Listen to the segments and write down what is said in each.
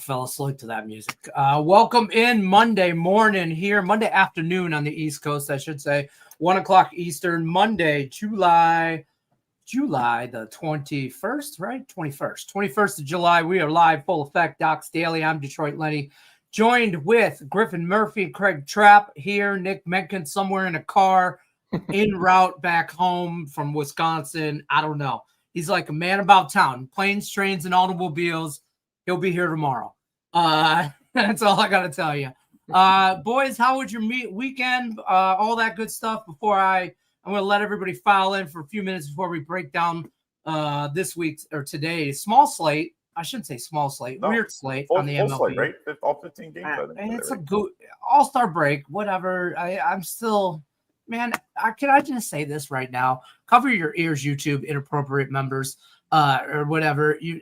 fell asleep to that music. Welcome in Monday morning here, Monday afternoon on the East Coast, I should say. 1 o'clock Eastern, Monday, July the 21st, right? 21st of July. We are live, full effect, Docs Daily. I'm Detroit Lenny, joined with Griffin Murphy, Craig Trapp here, Nick Menken somewhere in a car, en route back home from Wisconsin. I don't know. He's like a man about town. Planes, trains, and automobiles. He'll be here tomorrow. That's all I got to tell you. Boys, how was your weekend? All that good stuff. Before I'm going to let everybody file in for a few minutes before we break down this week's or today's small slate. I shouldn't say small slate. No, weird slate on the MLB. Slate, right? All 15 games. And it's a good all-star break, whatever. I'm still... Man, can I just say this right now? Cover your ears, YouTube inappropriate members, or whatever. You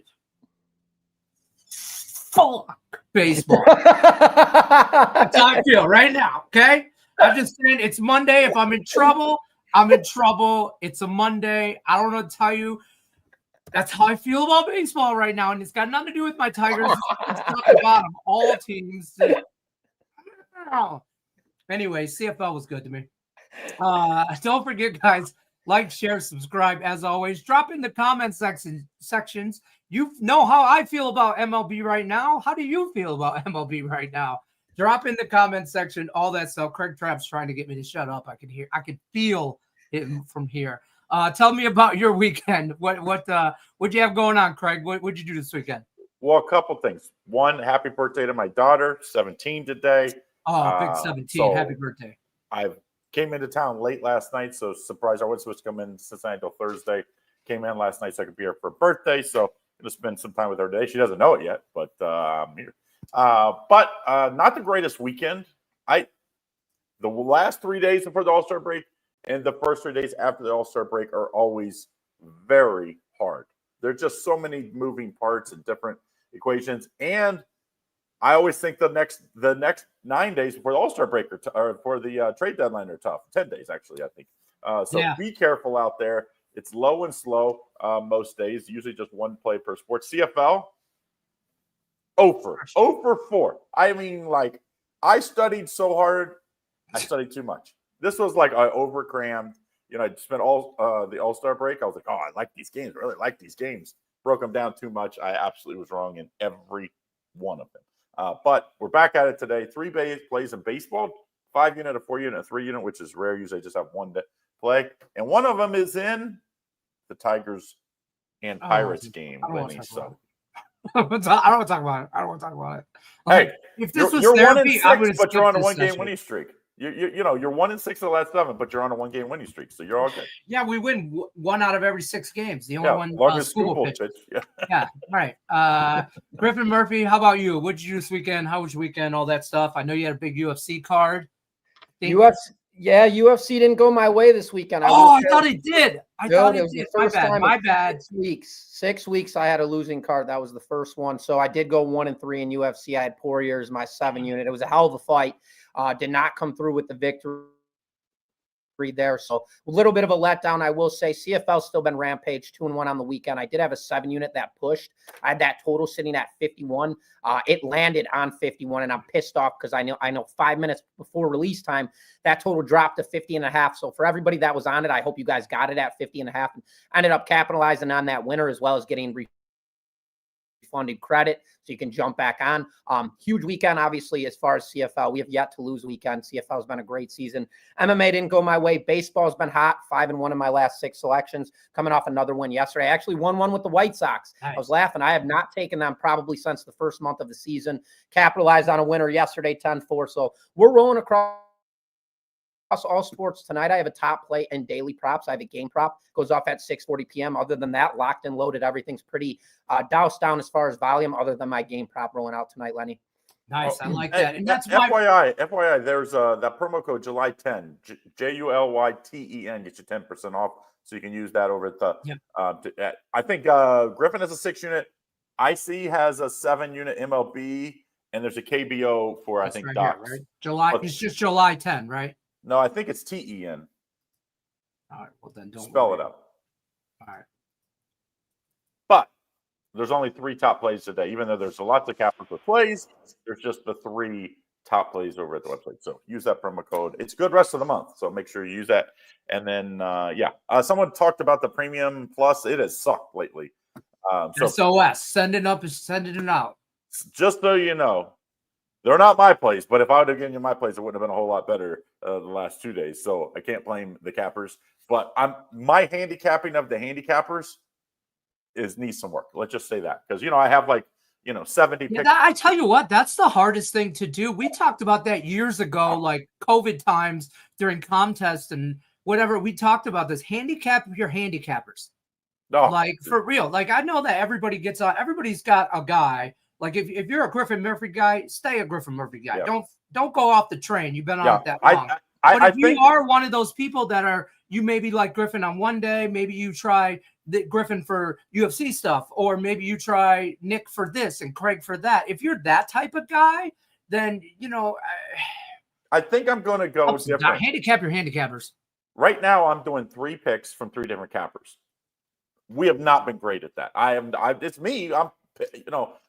fuck baseball. That's how I feel right now. Okay, I'm just saying it's Monday. If I'm in trouble, I'm in trouble. It's a Monday. I don't know what to tell you. That's how I feel about baseball right now, and it's got nothing to do with my Tigers. It's top to bottom, all teams. Anyway, CFL was good to me. Don't forget, guys, like, share, subscribe. As always, drop in the comment sections. You know how I feel about MLB right now. How do you feel about MLB right now? Drop in the comment section, all that stuff. Craig Trapp's trying to get me to shut up. I could feel it from here. Tell me about your weekend. What you have going on, Craig? What'd you do this weekend? Well, a couple things. One, happy birthday to my daughter, 17 today. Oh, big 17. So happy birthday. I came into town late last night, so surprised. I wasn't supposed to come in Cincinnati until Thursday. Came in last night so I could be here for her birthday. So I'm going to spend some time with her today. She doesn't know it yet, but I'm here. But not the greatest weekend. The last 3 days before the All-Star break and the first 3 days after the All-Star break are always very hard. There are just so many moving parts and different equations. And I always think the next 9 days before the All-Star break or for the trade deadline are tough. 10 days, actually, I think. Be careful out there. It's low and slow most days, usually just one play per sport. CFL, 0 for 4. I mean, like, I studied so hard, I studied too much. This was like I overcrammed. You know, I spent all the All-Star break. I was like, oh, I like these games. I really like these games. Broke them down too much. I absolutely was wrong in every one of them. But we're back at it today. 3 plays in baseball, 5-unit, a 4-unit, a 3-unit, which is rare. Usually I just have one play. And one of them is in the Tigers and Pirates game. Lenny, so. I don't want to talk about it. Hey, if this was therapy, 1-6, but you're on a 1-game winning streak. You're 1-6 of the last 7, but you're on a 1-game winning streak, so you're all good. Yeah, we win 1 out of every 6 games. The only one longest school pitch. Yeah, right. Griffin Murphy, how about you? What did you do this weekend? How was your weekend? All that stuff. I know you had a big UFC card. UFC didn't go my way this weekend. I thought it did. I thought it did. My bad. 6 weeks I had a losing card. That was the first one. So I did go 1-3 in UFC. I had Poiriers, my 7-unit. It was a hell of a fight. Did not come through with the victory there. So a little bit of a letdown, I will say. CFL's still been rampage, 2-1 on the weekend. I did have a 7-unit that pushed. I had that total sitting at 51. It landed on 51, and I'm pissed off because I know 5 minutes before release time, that total dropped to 50.5. So for everybody that was on it, I hope you guys got it at 50.5 and ended up capitalizing on that winner as well as getting refunded credit so you can jump back on. Huge weekend, obviously, as far as CFL. We have yet to lose a weekend. CFL has been a great season. MMA didn't go my way. Baseball has been hot, 5-1 in my last 6 selections, coming off another win yesterday. I actually won one with the White Sox. Nice. I was laughing. I have not taken them probably since the first month of the season. Capitalized on a winner yesterday, 10-4. So we're rolling across all sports tonight. I have a top play and daily props. I have a game prop, goes off at 6:40 p.m. Other than that, locked and loaded. Everything's pretty doused down as far as volume, other than my game prop rolling out tonight, Lenny. Nice. I like that. And that's FYI, there's that promo code July 10, JULYTEN, gets you 10% off. So you can use that over at the, I think Griffin has a 6-unit. IC has a 7-unit MLB, and there's a KBO for, I think, Docs. Right? It's just July 10, right? No, I think it's TEN. All right. Well, then don't spell it out. All right. But There's only 3 top plays today, even though there's lots of cappers with plays. There's just the 3 top plays over at the website. So use that promo code. It's good rest of the month. So make sure you use that. And then, someone talked about the Premium Plus. It has sucked lately. SOS, sending it out. Just so you know, they're not my plays, but if I would have given you my plays, it would have been a whole lot better the last 2 days. So I can't blame the cappers. But my handicapping of the handicappers needs some work. Let's just say that. Because, I have 70 picks. I tell you what, that's the hardest thing to do. We talked about that years ago, like COVID times during contests and whatever. We talked about this. Handicap your handicappers. No, for real. I know that everybody gets on. Everybody's got a guy. If you're a Griffin Murphy guy, stay a Griffin Murphy guy. Yeah. Don't go off the train. You've been on it that long. But if you are one of those people that are, you maybe like Griffin on one day, maybe you try Griffin for UFC stuff, or maybe you try Nick for this and Craig for that. If you're that type of guy, then, I think I'm going to go different. Handicap your handicappers. Right now, I'm doing 3 picks from 3 different cappers. We have not been great at that. It's me.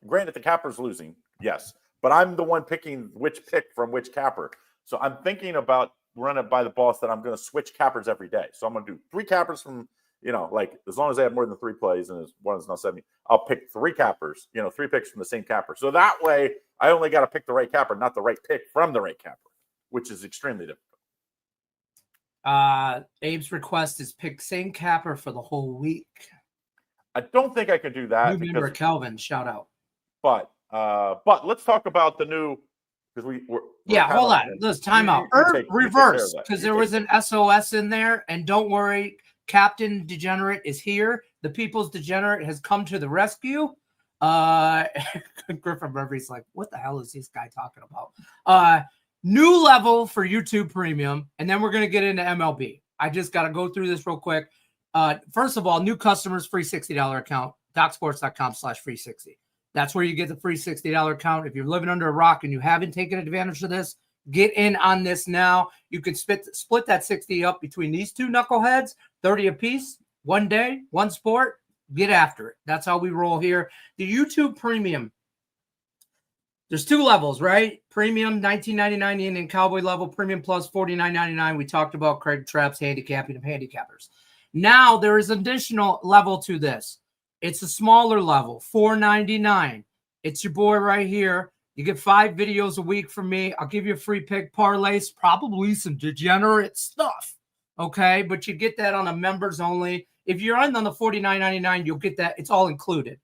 Granted the capper's losing, yes, but I'm the one picking which pick from which capper. So I'm thinking about running it by the boss that I'm going to switch cappers every day. So I'm going to do 3 cappers from, as long as they have more than 3 plays and one is not 70, I'll pick 3 cappers, 3 picks from the same capper. So that way I only got to pick the right capper, not the right pick from the right capper, which is extremely difficult. Abe's request is pick same capper for the whole week. I don't think I can do that. New member Kelvin, shout out. But let's talk about the new, because we're hold on. Let's time out. Reverse, because there was an SOS in there, and don't worry, Captain Degenerate is here. The People's Degenerate has come to the rescue. Griffin Murphy's like, what the hell is this guy talking about? New level for YouTube Premium, and then we're going to get into MLB. I just got to go through this real quick. First of all, new customers, free $60 account, DocSports.com/free60. That's where you get the free $60 account. If you're living under a rock and you haven't taken advantage of this, get in on this now. You can split that 60 up between these 2 knuckleheads, 30 apiece, 1 day, 1 sport. Get after it. That's how we roll here. The YouTube Premium. There's 2 levels, right? Premium, $19.99, the Indian Cowboy level. Premium Plus, $49.99. We talked about Craig Trapp's handicapping of handicappers. Now there is an additional level to this. It's a smaller level, $4.99. It's your boy right here. You get 5 videos a week from me. I'll give you a free pick, parlays, probably some degenerate stuff. Okay, but you get that on a members only. If you're on the $49.99, you'll get that. It's all included.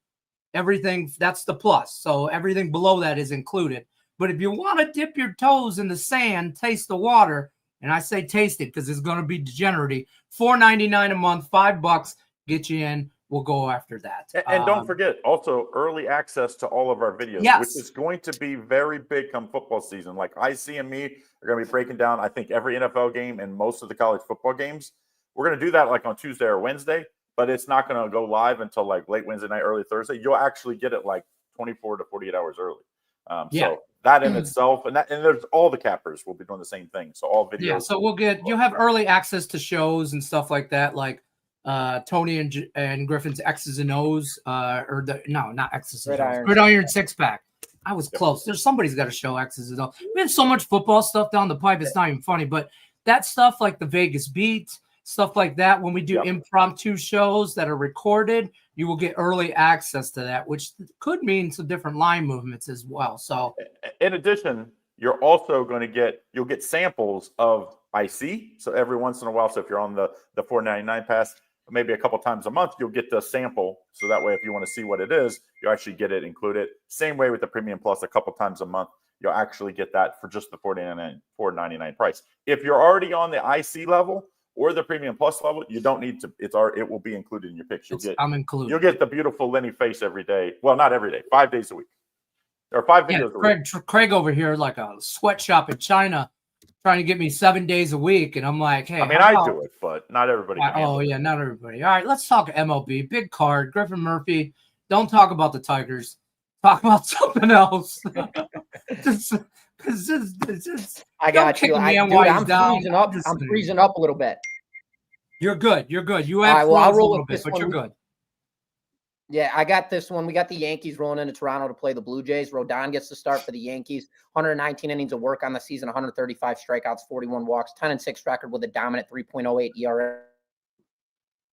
Everything, that's the plus. So everything below that is included. But if you want to dip your toes in the sand, taste the water, and I say taste it because it's going to be degenerate, $4.99 a month, $5, get you in. We'll go after that. And don't forget, also early access to all of our videos, which is going to be very big come football season. Like IC and me are going to be breaking down, I think, every NFL game and most of the college football games. We're going to do that on Tuesday or Wednesday, but it's not going to go live until late Wednesday night, early Thursday. You'll actually get it 24 to 48 hours early. So that in itself, and there's all the cappers will be doing the same thing. So all videos. Yeah, so you'll have early access to shows and stuff like that, like Tony and Griffin's X's and O's, not X's and O's, Gridiron 6-pack. I was close. Somebody's got to show X's and O's. We have so much football stuff down the pipe, it's not even funny. But that stuff like the Vegas Beat, stuff like that, when we do impromptu shows that are recorded, you will get early access to that, which could mean some different line movements as well. So in addition, you're also going to you'll get samples of IC. So every once in a while, so if you're on the $4.99 pass, maybe a couple times a month, you'll get the sample. So that way, if you want to see what it is, you actually get it included. Same way with the Premium Plus, a couple times a month, you'll actually get that for just the $4.99 price. If you're already on the IC level or the Premium Plus level, you don't need to. It will be included in your picks. I'm included. You'll get the beautiful Lenny face every day. Well, not every day, 5 days a week, or 5 videos a week. Craig over here like a sweatshop in China, trying to get me 7 days a week, and I'm like, hey. I mean, I do it, but not everybody. Not everybody. All right, let's talk MLB. Big card, Griffin Murphy. Don't talk about the Tigers. Talk about something else. I got you. I'm freezing up. I'm freezing up a little bit. You're good. You have a little bit, but you're good. Yeah, I got this one. We got the Yankees rolling into Toronto to play the Blue Jays. Rodon gets to start for the Yankees. 119 innings of work on the season, 135 strikeouts, 41 walks, 10-6 record with a dominant 3.08 ERA.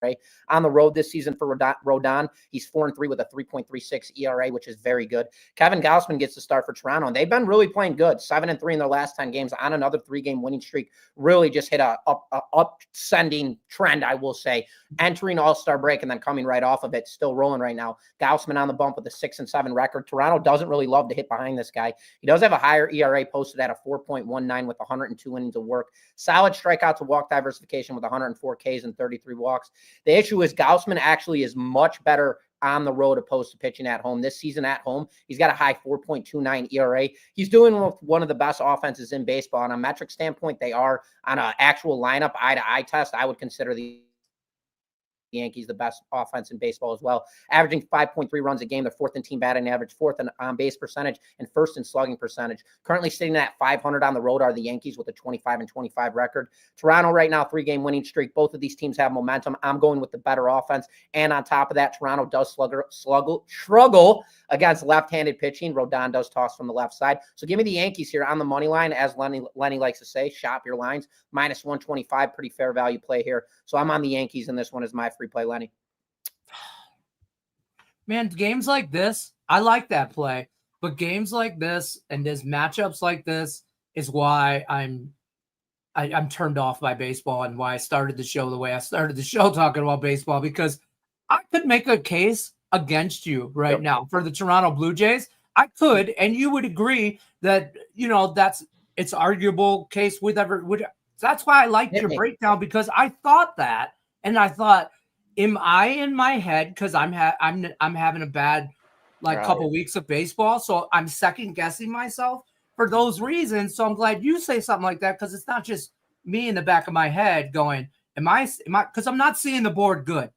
Right on the road this season for Rodon, he's 4-3 with a 3.36 ERA, which is very good. Kevin Gausman gets to start for Toronto, and they've been really playing good. 7-3 in their last 10 games on another 3-game winning streak. Really just hit a upsending trend, I will say. Entering All-Star break and then coming right off of it, still rolling right now. Gausman on the bump with a 6-7 record. Toronto doesn't really love to hit behind this guy. He does have a higher ERA, posted at a 4.19 with 102 innings of work. Solid strikeouts to walk diversification with 104 Ks and 33 walks. The issue is Gausman actually is much better on the road opposed to pitching at home. This season at home, he's got a high 4.29 ERA. He's doing one of the best offenses in baseball. On a metric standpoint, they are on an actual lineup, eye-to-eye test. I would consider the Yankees the best offense in baseball as well, averaging 5.3 runs a game. They're fourth in team batting average, fourth in on-base percentage, and first in slugging percentage. Currently sitting at 500 on the road are the Yankees with a 25-25 record. Toronto right now, 3-game winning streak. Both of these teams have momentum. I'm going with the better offense. And on top of that, Toronto does struggle against left-handed pitching. Rodon does toss from the left side. So give me the Yankees here on the money line, as Lenny likes to say. Shop your lines. -125, pretty fair value play here. So I'm on the Yankees, and this one is my free play, Lenny. Man, games like this, I like that play. But games like this and there's matchups like this is why I'm turned off by baseball and why I started the show the way I started the show talking about baseball, because I could make a case against you right now for the Toronto Blue Jays. I could, and you would agree that, it's arguable case with that's why I liked your breakdown, because I thought that, and I thought, am I in my head because I'm having a bad couple weeks of baseball, so I'm second guessing myself for those reasons. So I'm glad you say something like that, because it's not just me in the back of my head going, am I because I'm not seeing the board good.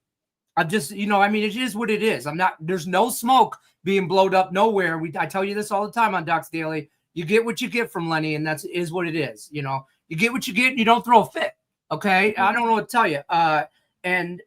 I'm just, it is what it is. There's no smoke being blowed up nowhere. I tell you this all the time on Docs Daily. You get what you get from Lenny, and is what it is. You get what you get, and you don't throw a fit. Okay. Mm-hmm. I don't know what to tell you. And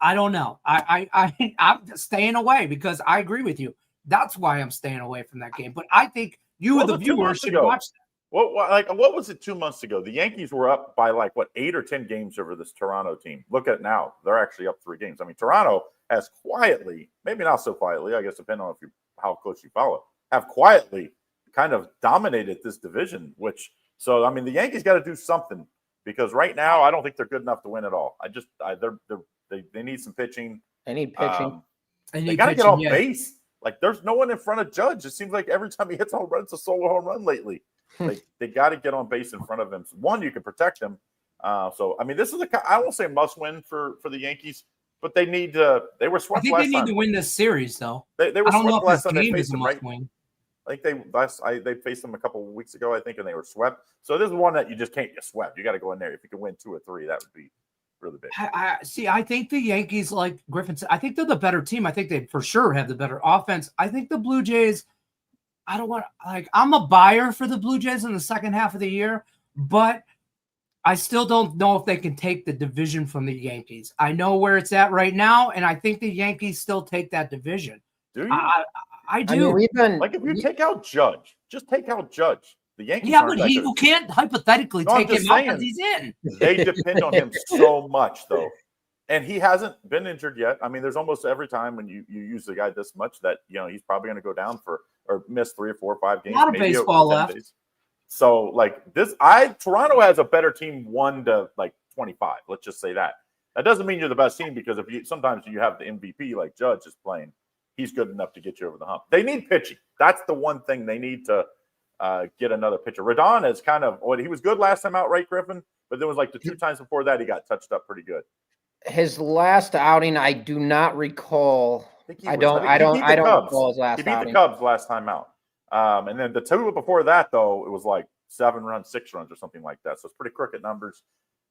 I don't know. I'm staying away because I agree with you. That's why I'm staying away from that game. But I think you, the viewer, should watch that. What was it 2 months ago? The Yankees were up by 8 or 10 games over this Toronto team. Look at it now. They're actually up 3 games. I mean, Toronto has quietly, maybe not so quietly, I guess depending on how close you follow, have quietly kind of dominated this division, the Yankees got to do something, because right now I don't think they're good enough to win at all. They need some pitching. They need pitching. They got to get off base. There's no one in front of Judge. It seems like every time he hits a home run, it's a solo home run lately. They got to get on base in front of him. One, you can protect him. This is I won't say must win for the Yankees, but they need to. They were swept. I think they need to win this series, though. They were swept last time they faced them, right? Win. I think they faced them a couple of weeks ago, I think, and they were swept. So this is one that you just can't get swept. You got to go in there. If you can win 2 or 3, that would be really big. I think the Yankees, like Griffin said, I think they're the better team. I think they for sure have the better offense. I think the Blue Jays, I'm a buyer for the Blue Jays in the second half of the year, but I still don't know if they can take the division from the Yankees. I know where it's at right now, and I think the Yankees still take that division. Do you? I do. If you take out Judge, just take out Judge. The Yankees. Yeah, but you can't hypothetically take him out because he's in. They depend on him so much, though. And he hasn't been injured yet. I mean, there's almost every time when you use the guy this much that, he's probably going to go down or miss 3 or 4 or 5 games. A lot of baseball left. Days. So, Toronto has a better team 1 to 25. Let's just say that. That doesn't mean you're the best team, because sometimes you have the MVP like Judge is playing. He's good enough to get you over the hump. They need pitching. That's the one thing they need to get another pitcher. Rodon is he was good last time out, right, Griffin? But there was the 2 times before that he got touched up pretty good. His last outing, I do not recall. I don't recall his last outing. He beat the Cubs last time out. And then the 2 before that, though, it was 7 runs, 6 runs or something like that. So it's pretty crooked numbers.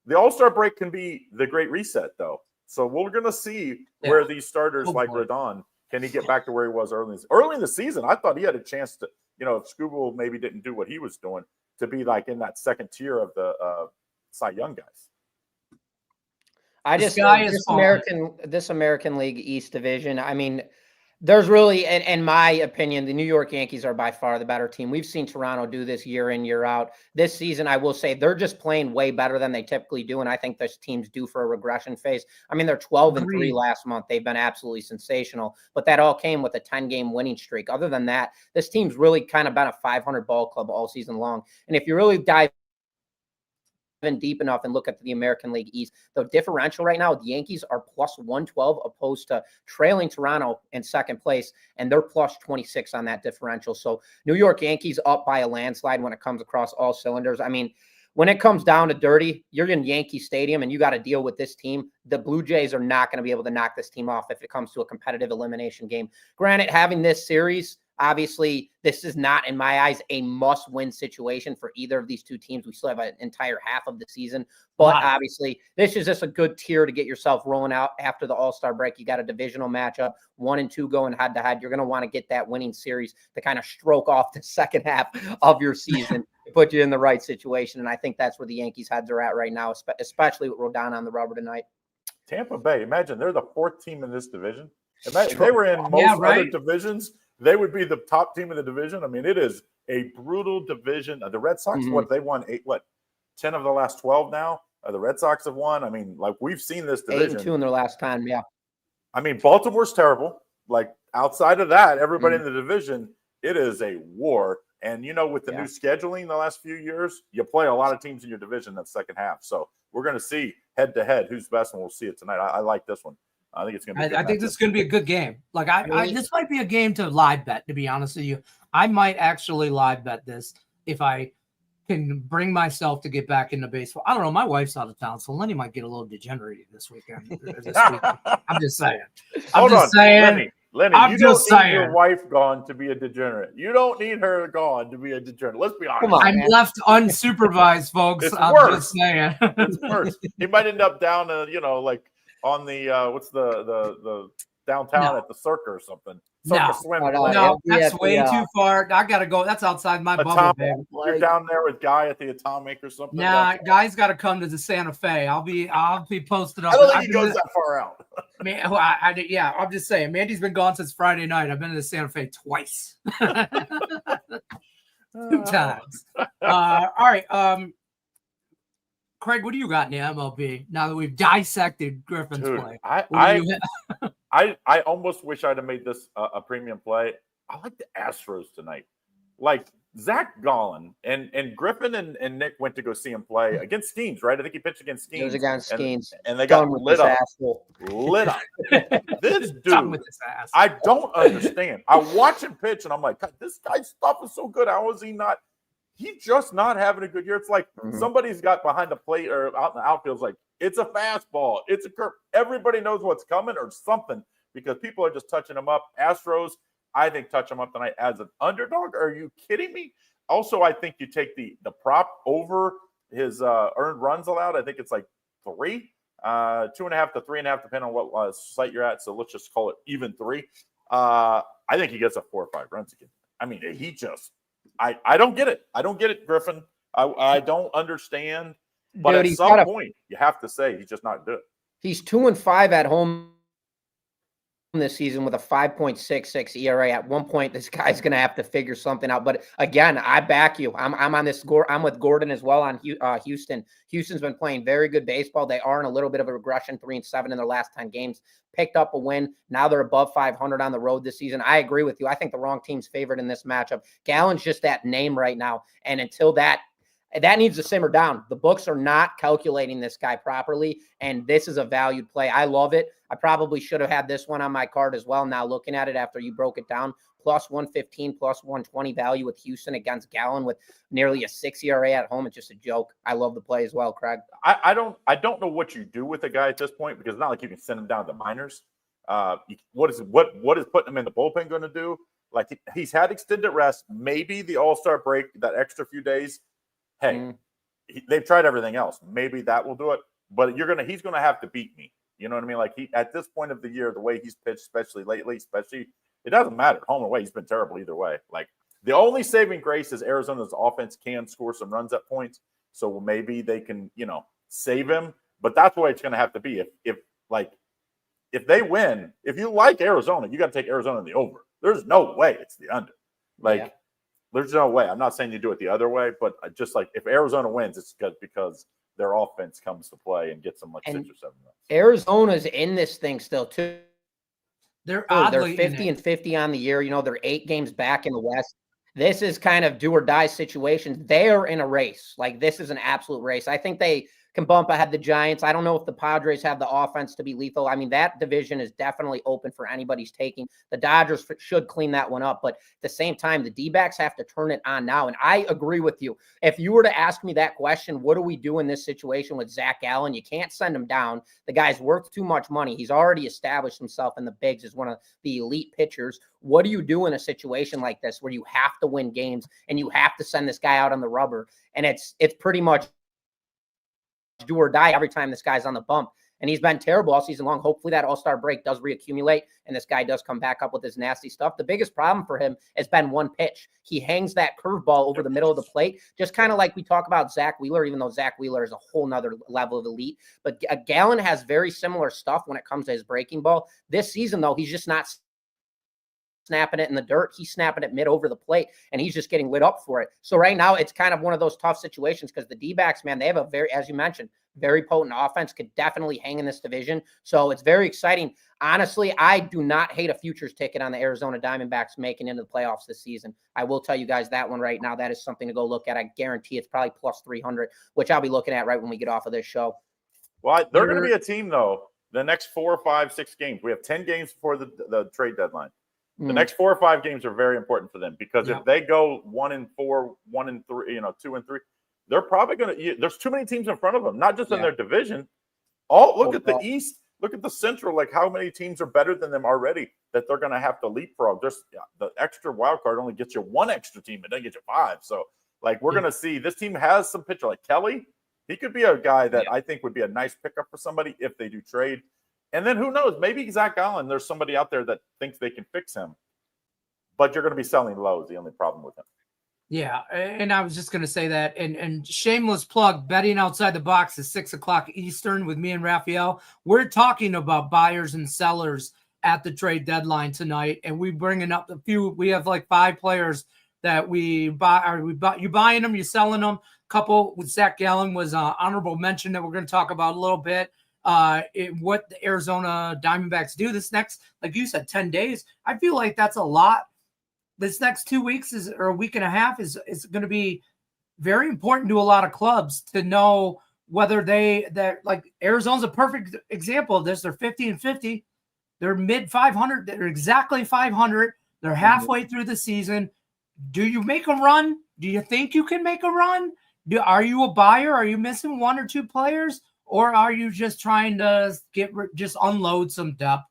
The All-Star break can be the great reset, though. So we're going to see where these starters Rodon, can he get back to where he was early in the season? I thought he had a chance to, if Scooble maybe didn't do what he was doing, to be in that second tier of the Cy Young guys. This falling. American League East division. I mean, there's really, in my opinion, the New York Yankees are by far the better team. We've seen Toronto do this year in, year out. This season, I will say they're just playing way better than they typically do, and I think this team's due for a regression phase. I mean, they're 12-3 last month. They've been absolutely sensational, but that all came with a 10-game winning streak. Other than that, this team's really kind of been a 500 ball club all season long. And if you really dive in deep enough and look at the American League East, the differential right now, the Yankees are plus 112 opposed to trailing Toronto in second place, and they're plus 26 on that differential. So New York Yankees up by a landslide when it comes across all cylinders. I mean, when it comes down to dirty, you're in Yankee Stadium and you got to deal with this team. The Blue Jays are not going to be able to knock this team off if it comes to a competitive elimination game. Granted, having this series, obviously, this is not, in my eyes, a must-win situation for either of these two teams. We still have an entire half of the season. But obviously, this is just a good tier to get yourself rolling out after the All-Star break. You got a divisional matchup, 1 and 2 going head-to-head. You're going to want to get that winning series to kind of stroke off the second half of your season, put you in the right situation. And I think that's where the Yankees' heads are at right now, especially with Rodon on the rubber tonight. Tampa Bay, imagine they're the 4th team in this division. Imagine, if they were in most other divisions, they would be the top team in the division. I mean, it is a brutal division. The Red Sox, they won 10 of the last 12 now? The Red Sox have won. I mean, like, we've seen this division. 8-2 in their last time, yeah. I mean, Baltimore's terrible. Like, outside of that, everybody in the division, it is a war. And, with the new scheduling the last few years, you play a lot of teams in your division in that second half. So we're going to see head-to-head who's best, and we'll see it tonight. I like this one. I think it's going to be. I think this is going to be a good game. Like this might be a game to live bet. To be honest with you, I might actually live bet this if I can bring myself to get back into baseball. I don't know. My wife's out of town, so Lenny might get a little degenerated this weekend. I'm just saying. Hold on, Lenny. I'm just saying. Your wife gone to be a degenerate. You don't need her gone to be a degenerate. Let's be honest. I'm left unsupervised, folks. It's I'm worse. just saying. It's worse. He might end up down, like on the what's the downtown at the Cirque or something. No, that's way too far. I gotta go. That's outside my bubble, baby. You're down there with Guy at the Atomic or something. Nah, Guy's got to come to the Santa Fe. I'll be posted up. I don't think he goes that far out. Man, I'm just saying. Mandy's been gone since Friday night. I've been to the Santa Fe twice, 2 times. All right. Craig, what do you got in the MLB now that we've dissected Griffin's play? I almost wish I'd have made this a premium play. I like the Astros tonight. Like Zach Gallen and Griffin and Nick went to go see him play against Skeens, right? I think he pitched against Skeens. It was against Skeens. And they got lit up. Lit up. This dude, I don't understand. I watch him pitch and I'm like, God, this guy's stuff is so good. How is he not? He's just not having a good year. It's like somebody's got behind the plate or out in the outfield. It's like, it's a fastball. It's a curve. Everybody knows what's coming or something because people are just touching him up. Astros, I think, touch him up tonight as an underdog. Are you kidding me? Also, I think you take the prop over his earned runs allowed. I think it's like 3, 2.5 to 3.5, depending on what site you're at. So let's just call it even 3. I think he gets a 4 or 5 runs again. I mean, he just – I don't get it. I don't get it, Griffin. I don't understand. But dude, at some point, you have to say he's just not good. He's 2-5 at home this season with a 5.66 ERA. At one point, this guy's going to have to figure something out. But again, I back you. I'm on this. I'm with Gordon as well on Houston. Houston's been playing very good baseball. They are in a little bit of a regression, 3-7 in their last 10 games. Picked up a win. Now they're above 500 on the road this season. I agree with you. I think the wrong team's favored in this matchup. Gallen's just that name right now. And until that needs to simmer down. The books are not calculating this guy properly, and this is a valued play. I love it. I probably should have had this one on my card as well. Now looking at it after you broke it down, plus 115, plus 120 value with Houston against Gallen with nearly a 6 ERA at home. It's just a joke. I love the play as well, Craig. I don't know what you do with a guy at this point because it's not like you can send him down to the minors. What is putting him in the bullpen going to do? Like he's had extended rest, maybe the All-Star break, that extra few days. Hey, they've tried everything else. Maybe that will do it. But he's gonna have to beat me. You know what I mean? Like at this point of the year, the way he's pitched, especially lately, it doesn't matter. Home or away, he's been terrible either way. Like the only saving grace is Arizona's offense can score some runs at points. So maybe they can, save him. But that's the way it's going to have to be. If they win, if you like Arizona, you got to take Arizona in the over. There's no way it's the under. There's no way. I'm not saying you do it the other way, but just like if Arizona wins, it's because their offense comes to play and gets them like 6 or 7 runs. Arizona's in this thing still too. They're 50 and 50 on the year. You know, they're 8 games back in the West. This is kind of do or die situations. They are in a race. Like, this is an absolute race. I think they can bump ahead the Giants. I don't know if the Padres have the offense to be lethal. I mean, that division is definitely open for anybody's taking. The Dodgers should clean that one up. But at the same time, the D-backs have to turn it on now. And I agree with you. If you were to ask me that question, what do we do in this situation with Zach Gallen? You can't send him down. The guy's worth too much money. He's already established himself in the bigs as one of the elite pitchers. What do you do in a situation like this where you have to win games and you have to send this guy out on the rubber? And it's pretty much do or die every time this guy's on the bump. And he's been terrible all season long. Hopefully that all-star break does reaccumulate and this guy does come back up with his nasty stuff. The biggest problem for him has been one pitch. He hangs that curveball over the middle of the plate, just kind of like we talk about Zach Wheeler, even though Zach Wheeler is a whole nother level of elite. But Gallen has very similar stuff when it comes to his breaking ball. This season, though, he's just not snapping it in the dirt. He's snapping it mid over the plate, and he's just getting lit up for it. So right now, it's kind of one of those tough situations because the D-backs, man, they have a very, as you mentioned, very potent offense, could definitely hang in this division. So it's very exciting. Honestly, I do not hate a futures ticket on the Arizona Diamondbacks making into the playoffs this season. I will tell you guys that one right now. That is something to go look at. I guarantee it's probably plus 300, which I'll be looking at right when we get off of this show. Well, they're going to be a team, though, the next 4, 5, 6 games. We have 10 games before the trade deadline. The next 4 or 5 games are very important for them because if they go 1-4, 1-3, 2-3, they're probably going to. There's too many teams in front of them, not just in their division. Look at the East. Look at the Central. Like how many teams are better than them already that they're going to have to leapfrog. There's the extra wild card only gets you 1 extra team, it doesn't get you 5. So like we're going to see this team has some pitcher like Kelly. He could be a guy that I think would be a nice pickup for somebody if they do trade. And then who knows? Maybe Zach Gallen, there's somebody out there that thinks they can fix him. But you're going to be selling low is the only problem with him. Yeah, and I was just going to say that. And shameless plug, betting outside the box is 6 o'clock Eastern with me and Raphael. We're talking about buyers and sellers at the trade deadline tonight. And we're bringing up a few. We have like 5 players that we buy. You buying them, you selling them. Couple with Zach Gallen was honorable mention that we're going to talk about a little bit. What the Arizona Diamondbacks do this next, like you said, 10 days. I feel like that's a lot. This next 2 weeks or a week and a half is going to be very important to a lot of clubs to know whether they're like Arizona's a perfect example of this. They're 50 and 50. They're mid 500. They're exactly 500. They're halfway through the season. Do you make a run? Do you think you can make a run? Are you a buyer? Are you missing 1 or 2 players? Or are you just trying to just unload some depth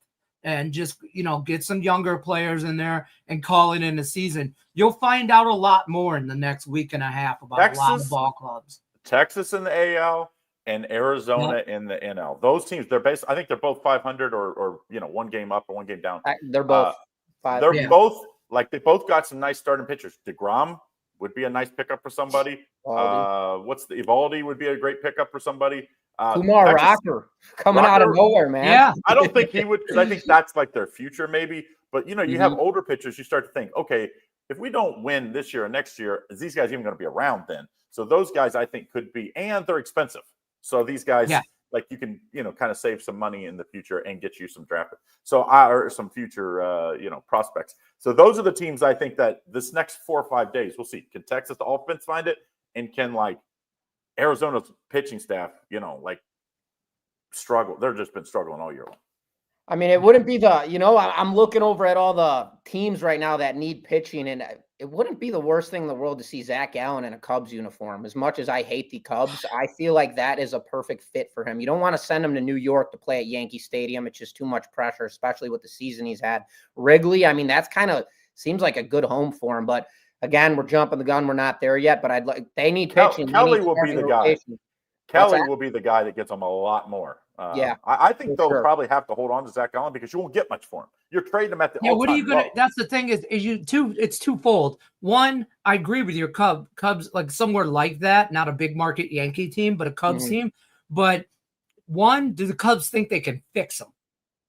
and just, get some younger players in there and call it in a season? You'll find out a lot more in the next week and a half about a lot of ball clubs. Texas in the AL and Arizona in the NL. Those teams, I think they're both 500 or 1 game up or 1 game down. They're both 5. They're both they both got some nice starting pitchers. DeGrom would be a nice pickup for somebody. Evaldi would be a great pickup for somebody. Kumar Rocker coming out of nowhere, man. Yeah. I don't think he would, because I think that's like their future maybe. But, you have older pitchers, you start to think, okay, if we don't win this year or next year, is these guys even going to be around then? So those guys I think could be, and they're expensive. So these guys, like you can, kind of save some money in the future and get you some draft. So or some future, prospects. So those are the teams I think that this next 4 or 5 days, we'll see. Can Texas offense find it? And can Arizona's pitching staff, struggle? They've just been struggling all year long. I mean, it wouldn't be I'm looking over at all the teams right now that need pitching, and it wouldn't be the worst thing in the world to see Zach Gallen in a Cubs uniform. As much as I hate the Cubs, I feel like that is a perfect fit for him. You don't want to send him to New York to play at Yankee Stadium. It's just too much pressure, especially with the season he's had. Wrigley, I mean, that's kind of seems like a good home for him, but again, we're jumping the gun. We're not there yet, but they need pitching. Kelly will be the guy. Kelly will be the guy that gets them a lot more. I think they'll probably have to hold on to Zach Gallen because you won't get much for him. You're trading him at the what are you gonna? That's the thing is it's twofold. One, I agree with your Cubs, like somewhere like that, not a big market Yankee team, but a Cubs team. But one, do the Cubs think they can fix them?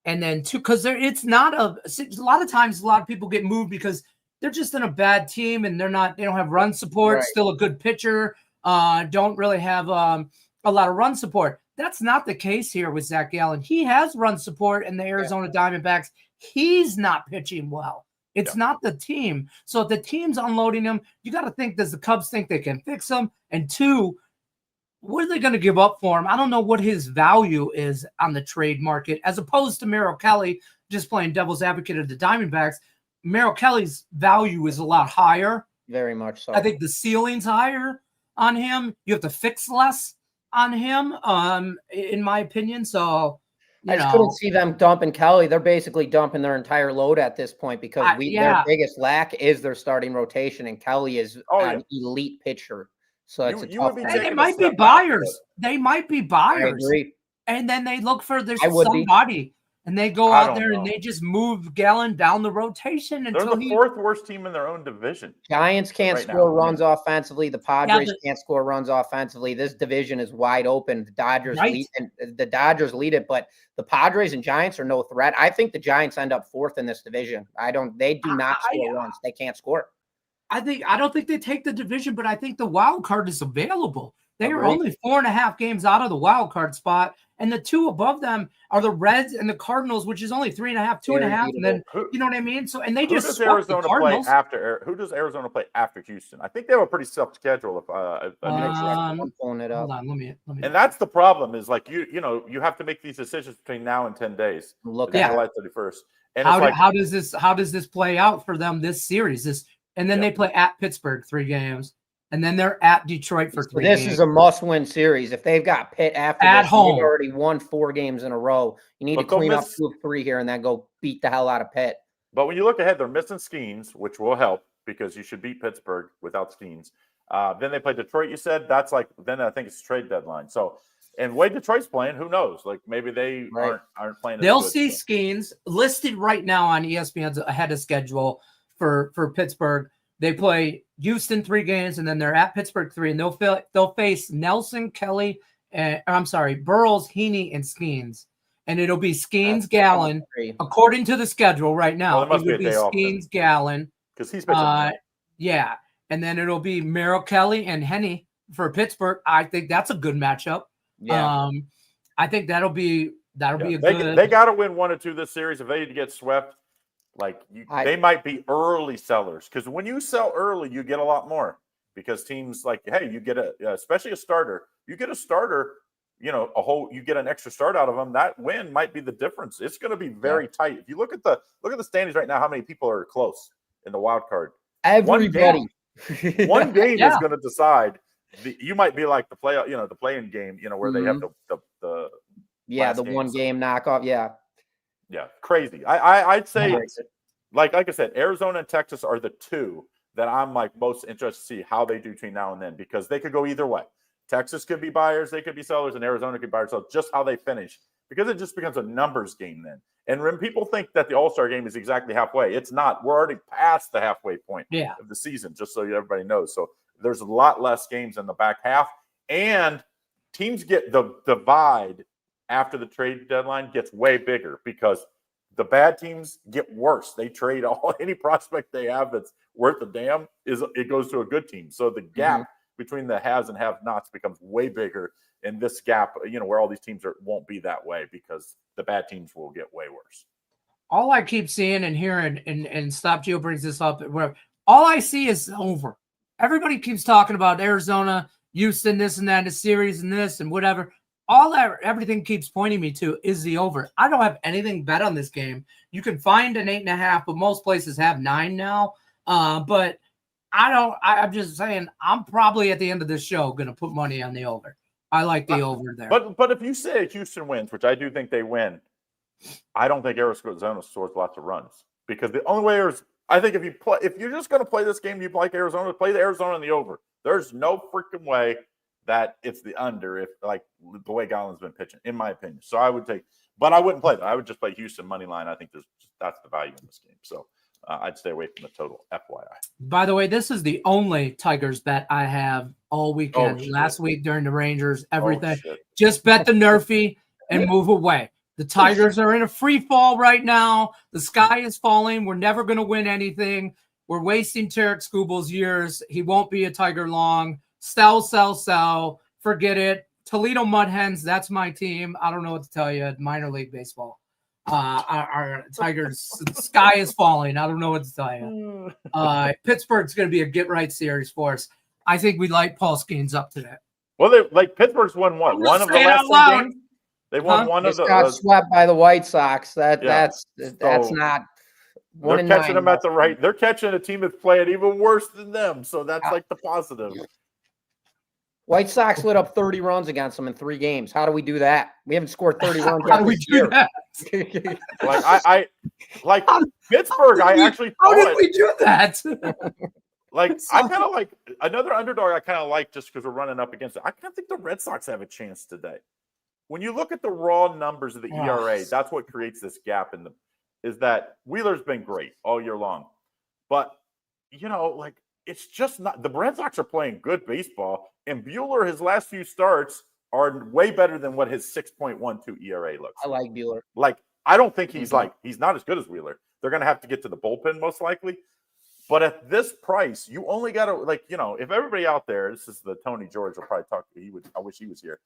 And then two, because it's not a lot of times a lot of people get moved because they're just in a bad team and they don't have run support, Right. still a good pitcher, don't really have a lot of run support. That's not the case here with Zach Gallen. He has run support in the Arizona Diamondbacks. He's not pitching well. It's not the team. So if the team's unloading him, you got to think, does the Cubs think they can fix him? And two, what are they going to give up for him? I don't know what his value is on the trade market, as opposed to Merrill Kelly, just playing devil's advocate of the Diamondbacks. Merrill Kelly's value is a lot higher. Very much so. I think the ceiling's higher on him. You have to fix less on him, in my opinion. So, I just couldn't see them dumping Kelly. They're basically dumping their entire load at this point because their biggest lack is their starting rotation, and Kelly is an elite pitcher. So it's a tough thing. They might be buyers. They might be buyers. I agree. And then they look for somebody, and they go out there and they just move Gallen down the rotation until they're the fourth worst team in their own division. Giants can't score runs offensively. The Padres can't score runs offensively. This division is wide open. The Dodgers lead, and the Dodgers lead it, but the Padres and Giants are no threat. I think the Giants end up fourth in this division. They do not score runs. They can't score. I don't think they take the division, but I think the wild card is available. They are only 4.5 games out of the wild card spot, and the two above them are the Reds and the Cardinals, which is only 3.5, 2.5, and then you know what I mean. So, and they just who does Arizona play after? Who does Arizona play after Houston? I think they have a pretty soft schedule. I'm pulling it up. Hold on, let me. And that's the problem is like you have to make these decisions between now and 10 days. Look at July 31st. And how does this play out for them this series? And then they play at Pittsburgh 3 games, and then they're at Detroit for 3 games. This is a must-win series. If they've got Pitt at home, they've already won 4 games in a row. You need to clean up 2 of 3 here and then go beat the hell out of Pitt. But when you look ahead, they're missing Skeens, which will help because you should beat Pittsburgh without Skeens. Then they play Detroit. You said that's then I think it's trade deadline. So, and the way Detroit's playing, who knows? Like maybe they aren't playing. They'll see Skeens listed right now on ESPN's ahead of schedule. For Pittsburgh, they play Houston 3 games, and then they're at Pittsburgh 3, and they'll face Nelson, Kelly, Burrows, Heaney, and Skeens, and it'll be Skeens, Gallen, according to the schedule right now. It would be Skeens, Gallen, because he's pitching. And then it'll be Merrill Kelly and Henny for Pittsburgh. I think that's a good matchup. Yeah, I think that'll be a good. They got to win 1 or 2 this series. If they get swept. They might be early sellers because when you sell early, you get a lot more because teams you get especially a starter. You get a starter, you get an extra start out of them. That win might be the difference. It's going to be very tight. If you look at the standings right now, how many people are close in the wild card? Everybody. One game is going to decide. You might be like the the play-in game, where they have the one game knockoff. Yeah, crazy. I'd say, like I said, Arizona and Texas are the 2 that I'm most interested to see how they do between now and then because they could go either way. Texas could be buyers, they could be sellers, and Arizona could be buyers. So just how they finish because it just becomes a numbers game then. And when people think that the All-Star game is exactly halfway, it's not. We're already past the halfway point of the season, just so everybody knows. So there's a lot less games in the back half, and teams get the divide after the trade deadline gets way bigger because the bad teams get worse. They trade any prospect they have that's worth a damn it goes to a good team. So the gap between the haves and have-nots becomes way bigger. And this gap, where all these teams won't be that way because the bad teams will get way worse. All I keep seeing and hearing, and Stop Geo brings this up, where all I see is over. Everybody keeps talking about Arizona, Houston, this and that, the series and this and whatever. Everything keeps pointing me to is the over. I don't have anything bet on this game. You can find an 8.5, but most places have 9 now. But I'm just saying I'm probably at the end of this show going to put money on the over. I like the over there. But if you say Houston wins, which I do think they win, I don't think Arizona scores lots of runs because the only way is I think if you're just going to play this game, you like Arizona, play the Arizona in the over. There's no freaking way that it's the under if the way Gallen's been pitching, in my opinion. So I would but I wouldn't play that. I would just play Houston money line. I think that's the value in this game. So I'd stay away from the total. FYI. By the way, this is the only Tigers bet I have all weekend. Last week during the Rangers, everything. Just bet the Nerfy. and move away. The Tigers are in a free fall right now. The sky is falling. We're never going to win anything. We're wasting Tarek Skubal's years. He won't be a Tiger long. Sell. Forget it. Toledo Mud Hens, that's my team. I don't know what to tell you. Minor league baseball. Our Tigers, the sky is falling. I don't know what to tell you. Pittsburgh's going to be a get-right series for us. I think we light Paul Skeens up today. Well, Pittsburgh's won what? One of the last 3 games? They won one of the. Got swept by the White Sox. That's not. They're catching them at the right. They're catching a team that's playing even worse than them. So that's like the positive. White Sox lit up 30 runs against them in 3 games. How do we do that? We haven't scored 30 runs. How do we do that? like Pittsburgh. How did we do that? I kind of like another underdog. I kind of like just because we're running up against it. I kind of think the Red Sox have a chance today. When you look at the raw numbers of the ERA, that's what creates this gap is that Wheeler's been great all year long, but it's just not. The Red Sox are playing good baseball, and Buehler, his last few starts are way better than what his 6.12 ERA looks. I like Buehler. I don't think he's not as good as Wheeler. They're going to have to get to the bullpen most likely. But at this price, you only got to if everybody out there, this is the Tony George will probably talk. I wish he was here.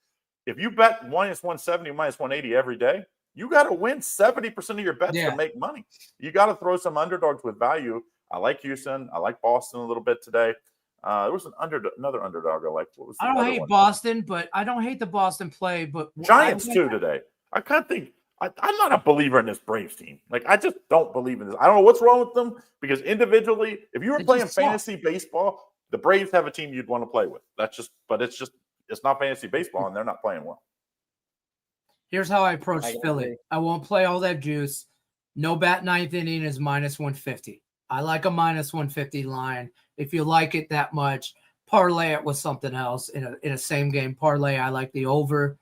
If you bet minus 170, minus 180 every day, you got to win 70% of your bets to make money. You got to throw some underdogs with value. I like Houston. I like Boston a little bit today. There was another underdog I liked. What was I don't hate Boston, but I don't hate the Boston play. But Giants too today. I kind of think I'm not a believer in this Braves team. I just don't believe in this. I don't know what's wrong with them because individually, if you were playing fantasy baseball, the Braves have a team you'd want to play with. It's not fantasy baseball, and they're not playing well. Here's how I approach Philly. I won't play all that juice. No bat ninth inning is minus 150. I like a minus 150 line. If you like it that much, parlay it with something else in a same game parlay. I like the over.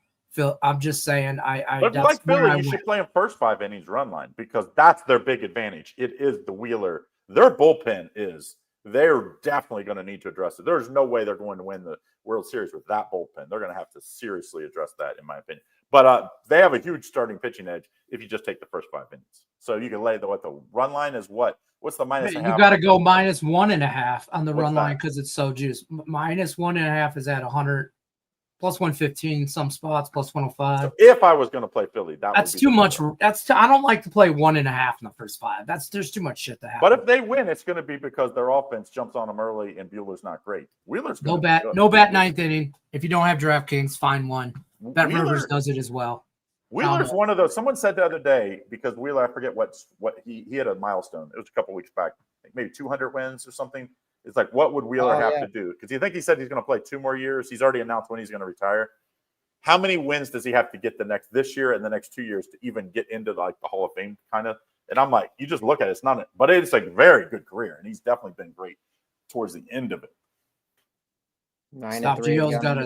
I'm just saying. But like Philly, you should play them first 5 innings run line because that's their big advantage. It is the Wheeler. Their bullpen is. They're definitely going to need to address it. There's no way they're going to win the World Series with that bullpen. They're going to have to seriously address that, in my opinion. But they have a huge starting pitching edge if you just take the first 5 innings. So you can lay the run line is what? What's the minus? You got to go minus 1.5 on the run line because it's so juiced. Minus 1.5 is at 100, plus 115 some spots, plus 105. So if I was going to play Philly, that's too much. I don't like to play 1.5 in the first 5. There's too much shit to happen. But if they win, it's going to be because their offense jumps on them early and Buehler's not great. Wheeler's no bat ninth inning. If you don't have DraftKings, find one. Bet Rivers does it as well. Wheeler's one of those. Someone said the other day because Wheeler, I forget what he had a milestone. It was a couple weeks back, maybe 200 wins or something. It's like, what would Wheeler have to do? Because he said he's going to play 2 more years. He's already announced when he's going to retire. How many wins does he have to get this year and the next 2 years to even get into the Hall of Fame kind of? And I'm like, you just look at it, it's not, but it's a very good career, and he's definitely been great towards the end of it. Stop. Gio's got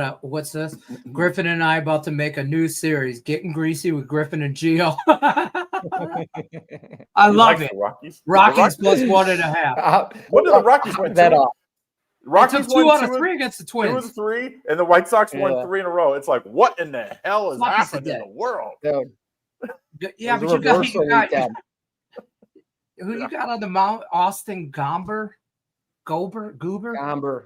a what's this? Griffin and I about to make a new series, Getting Greasy with Griffin and Gio. I love it. Rockies plus 1.5. What did the Rockies win? Rockies took 2 out of 3 against the Twins. 2 out of 3, and the White Sox won 3 in a row. It's like, what in the hell is happening in the world? Yeah, but you got who you got on the mound? Austin Goober.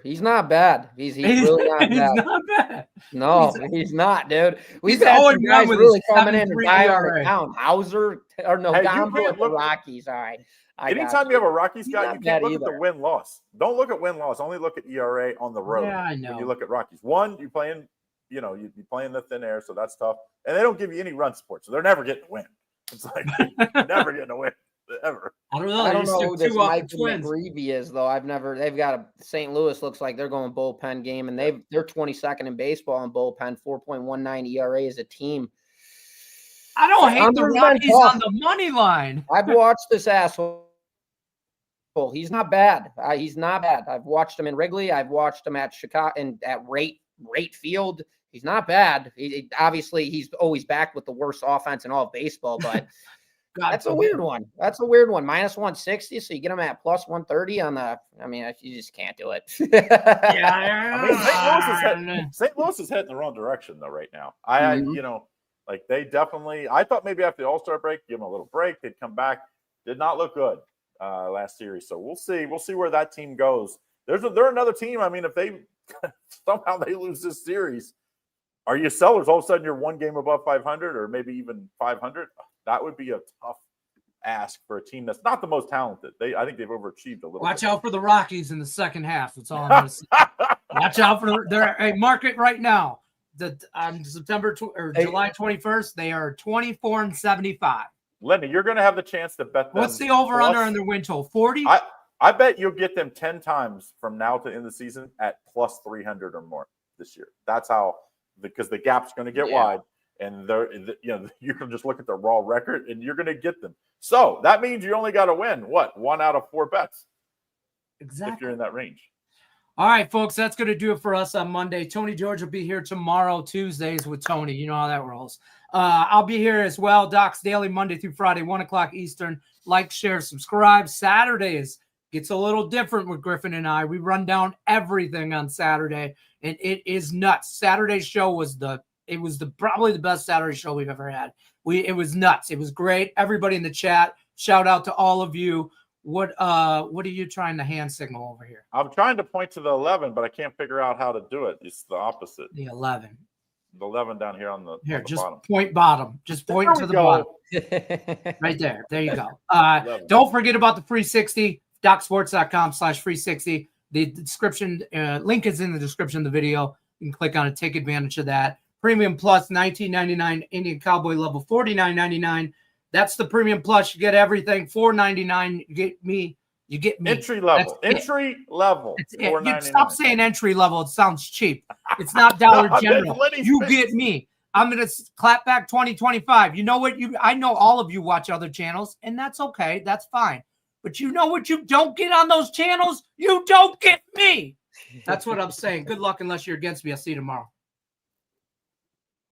He's not bad. He's really not bad. He's not bad. No, he's not, dude. We've had some guys really coming in and die on the count. Hauser or no, Gomber with the Rockies. All right. Anytime you have a Rockies guy, you can't look at the win-loss. Don't look at win-loss. Only look at ERA on the road. Yeah, I know. When you look at Rockies. One, you're playing, you'd be playing the thin air, so that's tough. And they don't give you any run support, so they're never getting a win. It's like never getting a win. Ever. I don't know who this Mike McGreevy is, though. They've got a St. Louis looks like they're going bullpen game, and they're 22nd in baseball in bullpen, 4.19 ERA as a team. I don't hate the Rockies on the money line. I've watched this asshole. He's not bad. He's not bad. I've watched him in Wrigley. I've watched him at Chicago and at Rate Field. He's not bad. Obviously, he's always backed with the worst offense in all of baseball, but that's a weird one. Minus 160. So you get him at plus 130 on the. I mean, you just can't do it. St. Louis is heading the wrong direction though right now. Like they definitely, I thought maybe after the All-Star break, give them a little break, they'd come back. Did not look good last series. So we'll see. We'll see where that team goes. They're another team. I mean, if they somehow they lose this series, are you sellers? All of a sudden, you're one game above 500 or maybe even 500. That would be a tough ask for a team that's not the most talented. I think they've overachieved a little. Watch out for the Rockies in the second half. That's all I'm going to say. Watch out for their market right now. On July 21st, they are 24-75. Lenny, you're going to have the chance to bet them. What's the over/under on their win total? 40? I bet you'll get them 10 times from now to end the season at plus 300 or more this year. That's how, because the gap's going to get wide, and you can just look at the raw record and you're going to get them. So that means you only got to win what? 1 out of 4 bets. Exactly. If you're in that range. All right, folks, that's going to do it for us on Monday. Tony George will be here tomorrow, Tuesdays with Tony. You know how that rolls. I'll be here as well. Docs Daily, Monday through Friday, 1 o'clock Eastern. Like, share, subscribe. Saturdays gets a little different with Griffin and I. We run down everything on Saturday, and it is nuts. Saturday's show was probably the best Saturday show we've ever had. It was nuts. It was great. Everybody in the chat, shout out to all of you. What are you trying to hand signal over here? I'm trying to point to the 11, but I can't figure out how to do it. It's the opposite. The 11. The 11 down here on the just bottom. Point bottom. Just point to the bottom. Right there. There you go. Don't forget about the free 60. DocSports.com/free60. The description link is in the description of the video. You can click on it, take advantage of that. Premium Plus, $19.99. Indian Cowboy level, $49.99. That's the Premium Plus. You get everything. $4.99. You get me. Entry level. You stop saying entry level. It sounds cheap. It's not Dollar General. You get me. I'm gonna clap back 2025. You know what? I know all of you watch other channels, and that's okay. That's fine. But you know what you don't get on those channels? You don't get me. That's what I'm saying. Good luck unless you're against me. I'll see you tomorrow.